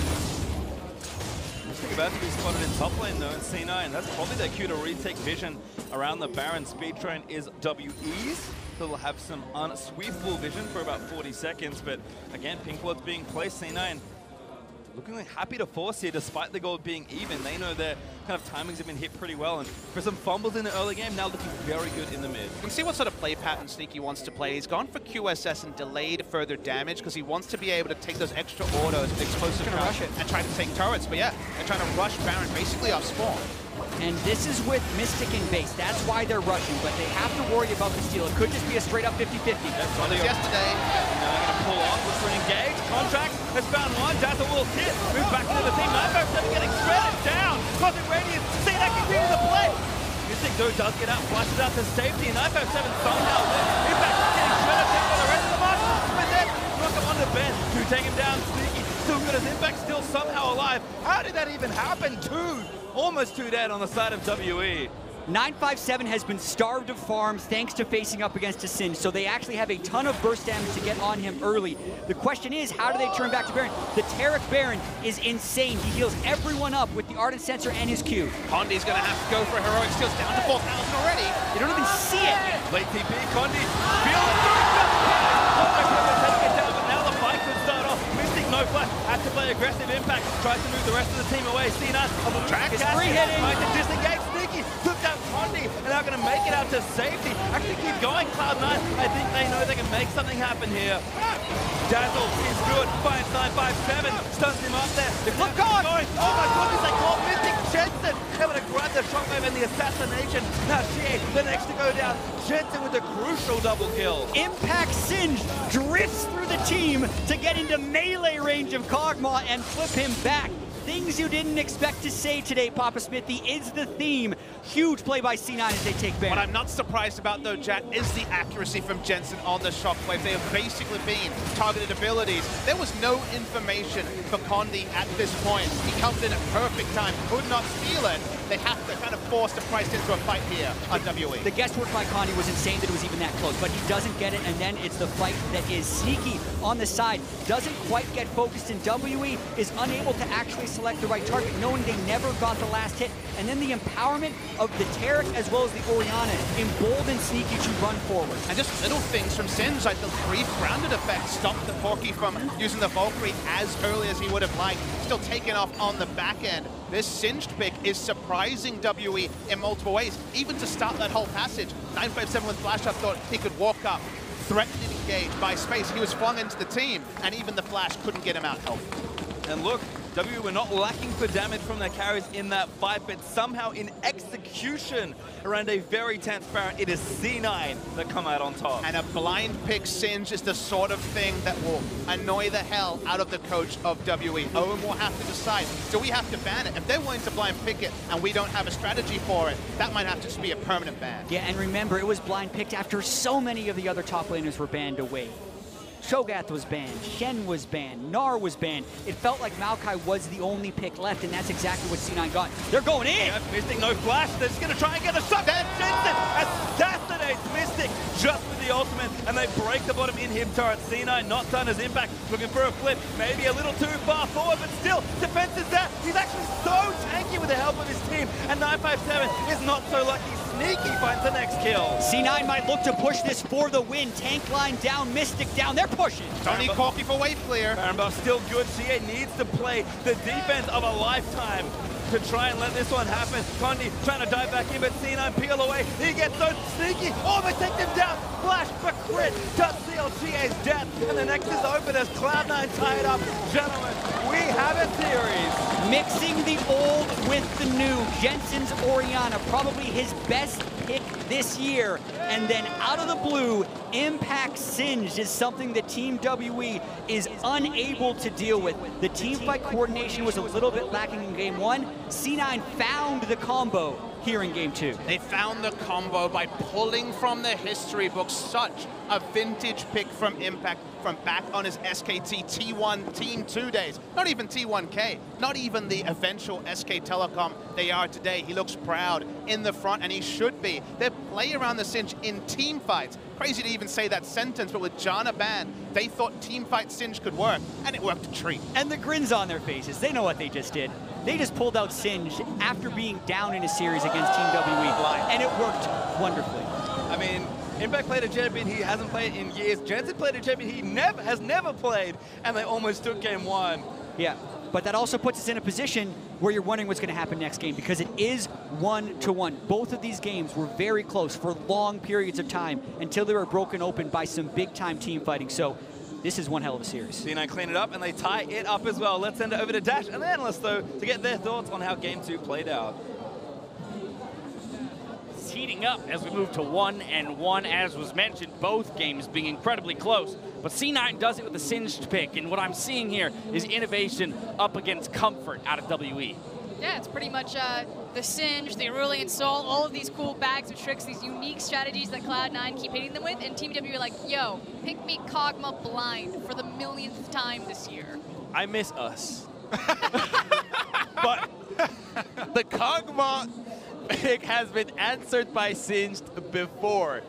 Speaker 1: Mystic about to be spotted in top lane though in C9. That's probably their cue to retake vision around the Baron. Speed Train is WE's. They'll have some unsweepable vision for about 40 seconds, but again, Pink Ward's being placed. C9 looking like happy to force here despite the gold being even. They know their kind of timings have been hit pretty well, and for some fumbles in the early game, now looking very good in the mid.
Speaker 3: You can see what sort of play pattern Sneaky wants to play. He's gone for QSS and delayed further damage because he wants to be able to take those extra autos and explosive rush it and try to take turrets. But yeah, they're trying to rush Baron basically off spawn.
Speaker 2: And this is with Mystic in base. That's why they're rushing, but they have to worry about the steal. It could just be a straight up 50-50.
Speaker 1: That's what yesterday. Now they're going to pull on, look for an engage. Contractz has found one. Jatt a little hit. Move back into the team. 957 getting shredded down. Cosmic Radiance. See that continue to play. Mystic though does get out, flushes out to safety. 957 somehow lives. Impact getting shredded down by the rest of the mark. But then knock him on the bench to take him down. Sneaky still good as Impact still somehow alive. How did that even happen? Almost two dead on the side of WE.
Speaker 2: 957 has been starved of farms thanks to facing up against a Singe, so they actually have a ton of burst damage to get on him early. The question is, how do they turn back to Baron? The Taric Baron is insane. He heals everyone up with the Ardent Sensor and his Q.
Speaker 3: Condi's going to have to go for heroic skills, down to 4,000 already.
Speaker 2: They don't even see it yet.
Speaker 1: Late TP, Condi, feeling through. Taking it down, but now the fight could start off. Mystic, no flash, has to play aggressive Impact, tries to move the rest of the team away. C9, a little track is free hitting. Tries to disengage. Sneaky, took down Condi, and now going to make it out to safety. Actually keep going, Cloud9. I think they know they can make something happen here. Dazzle is good, finds 957, stuns him up there.
Speaker 2: Look on!
Speaker 1: Oh my goodness, they caught Mystic. Jensen able to grab the shockwave and the assassination. Now Xiye, the next to go down. Jensen with a crucial double kill.
Speaker 2: Impact Singe drifts through the team to get into melee range of Kog'Maw and flip him back. Things you didn't expect to say today, Papasmithy, is the theme. Huge play by C9 as they take Baron.
Speaker 3: What I'm not surprised about, though, Jatt, is the accuracy from Jensen on the shockwave. They have basically been targeted abilities. There was no information for Condi at this point. He comes in at perfect time, could not steal it. They have to kind of force the price into a fight here on WE.
Speaker 2: The guesswork by Condi was insane that it was even that close, but he doesn't get it, and then it's the fight that is Sneaky on the side. Doesn't quite get focused, and WE is unable to actually select the right target, knowing they never got the last hit. And then the empowerment of the Taric as well as the Orianna emboldened Sneaky to run forward.
Speaker 3: And just little things from Singe, like the brief grounded effect stopped the Corki from using the Valkyrie as early as he would have liked. Still taking off on the back end. This Singed pick is surprising WE in multiple ways. Even to start that whole passage, 957 with Flash Up thought he could walk up, threatened and engaged by space. He was flung into the team, and even the Flash couldn't get him out healthy.
Speaker 1: And look, WE were not lacking for damage from their carries in that fight, but somehow in execution around a very tense Baron, it is C9 that come out on top.
Speaker 3: And a blind pick Singe is the sort of thing that will annoy the hell out of the coach of WE. Owen will have to decide, do we have to ban it? If they're willing to blind pick it and we don't have a strategy for it, that might have to just be a permanent ban.
Speaker 2: Yeah, and remember, it was blind picked after so many of the other top laners were banned away. Shogath was banned, Shen was banned, Gnar was banned. It felt like Maokai was the only pick left, and that's exactly what C9 got. They're going in!
Speaker 1: Yeah, Mystic, no flash. They're just going to try and get a shot. Then Jensen assassinates Mystic just with the ultimate, and they break the bottom in-him turret. C9 not done as Impact, looking for a flip. Maybe a little too far forward, but still, defense is there. He's actually so tanky with the help of his team, and 957 is not so lucky. Sneaky finds the next kill.
Speaker 2: C9 might look to push this for the win. Tank line down, Mystic down. They're pushing.
Speaker 3: Don't need Corki for wave clear.
Speaker 1: Baron buff still good. Xiye needs to play the defense of a lifetime to try and let this one happen. Condi trying to dive back in, but C9 peel away. He gets so sneaky. Almost takes him down. Flash for crit. Does seal Xiye's death. And the next is open as Cloud9 tied up. Gentlemen, we have a series.
Speaker 2: Mixing the old with the new. Jensen's Orianna, probably his best pick this year. And then out of the blue, Impact Singed is something that Team WE is unable to deal with. The team fight coordination was a little bit lacking in game 1. C9 found the combo here in game 2.
Speaker 3: They found the combo by pulling from the history book such a vintage pick from Impact from back on his SKT T1 Team 2 days. Not even T1K, not even the eventual SK Telecom they are today. He looks proud in the front, and he should be. They play around the Singe in team fights. Crazy to even say that sentence, but with Janna banned, they thought team fight Singe could work, and it worked a treat.
Speaker 2: And the grins on their faces, they know what they just did. They just pulled out Singe after being down in a series against Team WE, and it worked wonderfully.
Speaker 1: I mean, Impact played a champion he hasn't played in years. Jensen played a champion he has never played, and they almost took game 1.
Speaker 2: Yeah, but that also puts us in a position where you're wondering what's going to happen next game, because it is 1-1. Both of these games were very close for long periods of time until they were broken open by some big-time team fighting. So this is one hell of a series.
Speaker 1: C9 clean it up, and they tie it up as well. Let's send it over to Dash and the analysts, though, to get their thoughts on how game 2 played out.
Speaker 4: Heating up as we move to 1-1, as was mentioned, both games being incredibly close. But C9 does it with a Singed pick, and what I'm seeing here is innovation up against comfort out of WE.
Speaker 5: Yeah, it's pretty much the Singe, the Aurelian Soul, all of these cool bags of tricks, these unique strategies that Cloud9 keep hitting them with, and Team W are like, yo, pick me Kog'Maw blind for the millionth time this year.
Speaker 6: I miss us. But the Kog'Maw pick has been answered by Singed before.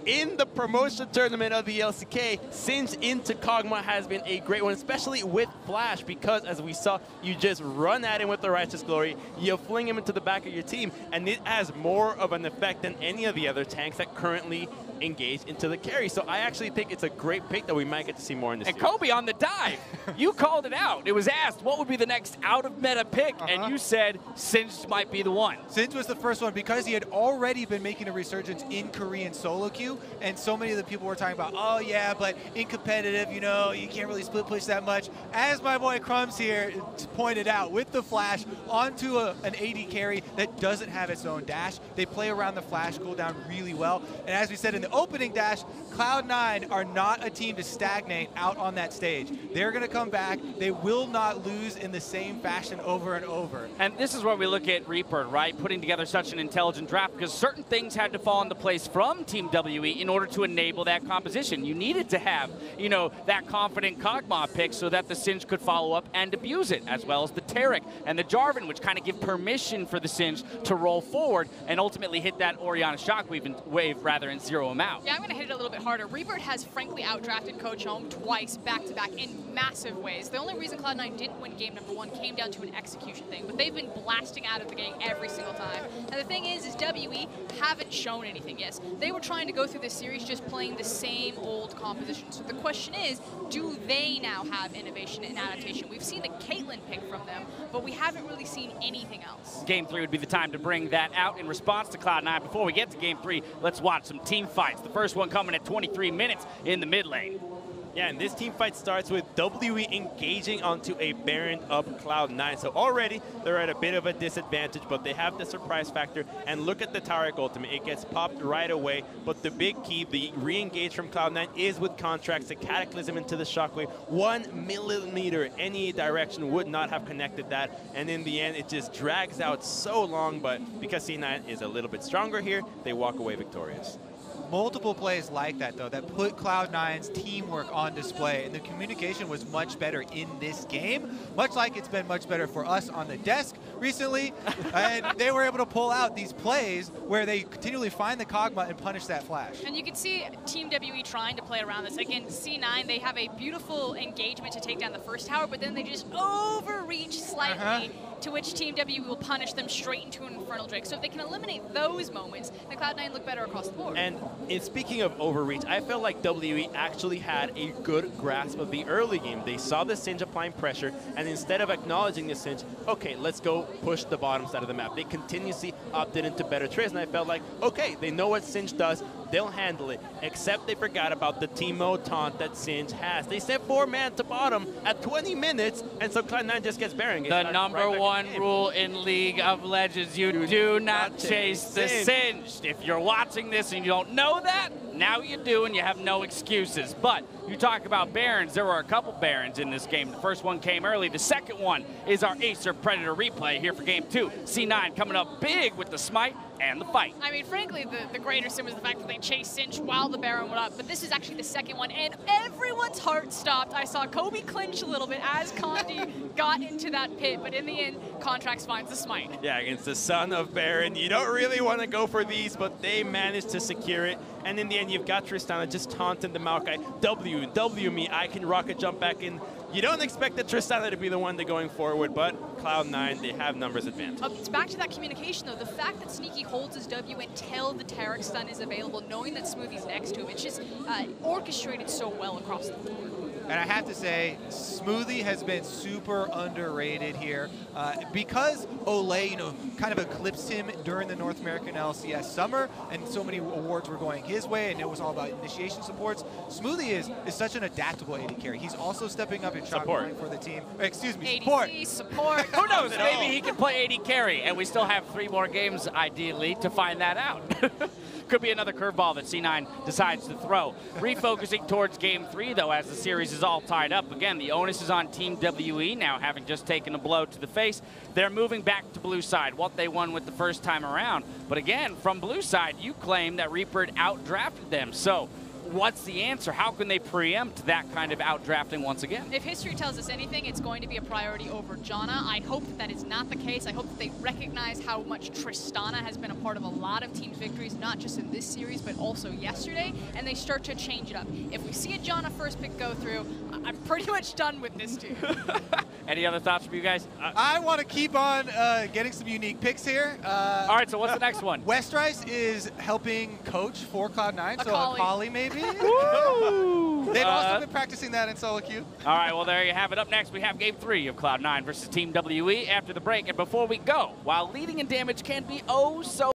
Speaker 6: In the promotion tournament of the LCK, Singed into Kog'Maw has been a great one, especially with Flash, because as we saw, you just run at him with the Righteous Glory, you fling him into the back of your team, and it has more of an effect than any of the other tanks that currently engage into the carry. So I actually think it's a great pick that we might get to see more in this
Speaker 4: And
Speaker 6: series.
Speaker 4: Kobe on the dive, you called it out. It was asked what would be the next out-of-meta pick, and you said Singed might be the one.
Speaker 7: Singed was the first one because he had already been making a resurgence in Korean solo queue, and so many of the people were talking about, oh yeah, but in competitive, you know, you can't really split push that much. As my boy Crumbs here pointed out, with the Flash onto an AD carry that doesn't have its own dash, they play around the Flash cooldown really well. And as we said in the opening dash, Cloud9 are not a team to stagnate out on that stage. They're going to come back. They will not lose in the same fashion over and over.
Speaker 4: And this is where we look at Reaper, right? Putting together such an intelligent draft, because certain things had to fall into place from Team WE in order to enable that composition. You needed to have, you know, that confident Kog'Maw pick so that the Singe could follow up and abuse it, as well as the Taric and the Jarvan, which kind of give permission for the Singe to roll forward and ultimately hit that Orianna shockwave rather and zero him out.
Speaker 5: Yeah, I'm going to hit it a little bit harder. Reaper has frankly outdrafted Coach Home twice back-to-back in massive ways. The only reason Cloud9 didn't win game number 1 came down to an execution thing, but they've been blasting out of the gate every single time. And the thing is WE haven't shown anything. Yes, they were trying to go through this series just playing the same old composition. So the question is, do they now have innovation and adaptation? We've seen the Caitlyn pick from them, but we haven't really seen anything else.
Speaker 4: Game 3 would be the time to bring that out in response to Cloud9. Before we get to Game 3, let's watch some team fights. The first one coming at 23 minutes in the mid lane.
Speaker 6: Yeah, and this team fight starts with WE engaging onto a Baron of Cloud9. So already they're at a bit of a disadvantage, but they have the surprise factor. And look at the Taric ultimate. It gets popped right away. But the big key, the re-engage from Cloud9 is with Contractz, the Cataclysm into the Shockwave. 1 millimeter any direction would not have connected that. And in the end, it just drags out so long. But because C9 is a little bit stronger here, they walk away victorious.
Speaker 7: Multiple plays like that, though, that put Cloud9's teamwork on display, and the communication was much better in this game, much like it's been much better for us on the desk recently. And they were able to pull out these plays where they continually find the Kog'Maw and punish that Flash.
Speaker 5: And you can see Team WE trying to play around this. Again, C9, they have a beautiful engagement to take down the first tower, but then they just overreach slightly, to which Team WE will punish them straight into an Infernal Drake. So if they can eliminate those moments, then Cloud9 look better across the board.
Speaker 6: And speaking of overreach, I felt like WE actually had a good grasp of the early game. They saw the Singe applying pressure, and instead of acknowledging the Singe, okay, let's go push the bottom side of the map. They continuously opted into better trades, and I felt like, okay, they know what Singe does. they'll handle it, except they forgot about the Teemo taunt that Singe has. They sent 4-man to bottom at 20 minutes, and so Cloud9 just gets Baron.
Speaker 4: The number one rule in League of Legends, you do not chase the Singed. If you're watching this and you don't know that, now you do, and you have no excuses. But you talk about Barons, there were a couple Barons in this game. The first one came early. The second one is our Acer Predator replay here for game 2. C9 coming up big with the smite and the fight.
Speaker 5: I mean, frankly, the greater sin was the fact that they chased Singe while the Baron went up, but this is actually the second one, and everyone's heart stopped. I saw Kobe clinch a little bit as Condi got into that pit, but in the end, Contractz finds the smite.
Speaker 6: Yeah, against the son of Baron, you don't really want to go for these, but they managed to secure it. And in the end, you've got Tristana just taunting the Maokai. W me, I can rocket jump back in. You don't expect the Tristana to be the one going forward, but Cloud9, they have numbers advantage.
Speaker 5: It's back to that communication, though. The fact that Sneaky holds his W until the Taric stun is available, knowing that Smoothie's next to him, it's just orchestrated so well across the board.
Speaker 7: And I have to say, Smoothie has been super underrated here because Olay, kind of eclipsed him during the North American LCS summer, and so many awards were going his way, and it was all about initiation supports. Smoothie is such an adaptable AD carry. He's also stepping up in shot calling for the team. Excuse me,
Speaker 5: ADC, support.
Speaker 4: Who knows? Maybe he can play AD carry, and we still have 3 more games, ideally, to find that out. Could be another curveball that C9 decides to throw. Refocusing towards game 3, though, as the series is all tied up. Again, the onus is on Team WE now, having just taken a blow to the face. They're moving back to blue side, what they won with the first time around. But again, from blue side, you claim that Reaper outdrafted them. So what's the answer? How can they preempt that kind of outdrafting once again?
Speaker 5: If history tells us anything, it's going to be a priority over Janna. I hope that is not the case. I hope that they recognize how much Tristana has been a part of a lot of teams' victories, not just in this series, but also yesterday, and they start to change it up. If we see a Janna first pick go through, I'm pretty much done with this team.
Speaker 4: Any other thoughts from you guys?
Speaker 7: I want to keep on getting some unique picks here.
Speaker 4: All right, so what's the next one?
Speaker 7: Westrice is helping coach for Cloud9, so Akali maybe.
Speaker 4: Woo!
Speaker 7: They've also been practicing that in solo queue.
Speaker 4: All right, well, there you have it. Up next, we have game 3 of Cloud9 versus Team WE after the break. And before we go, while leading in damage can be oh so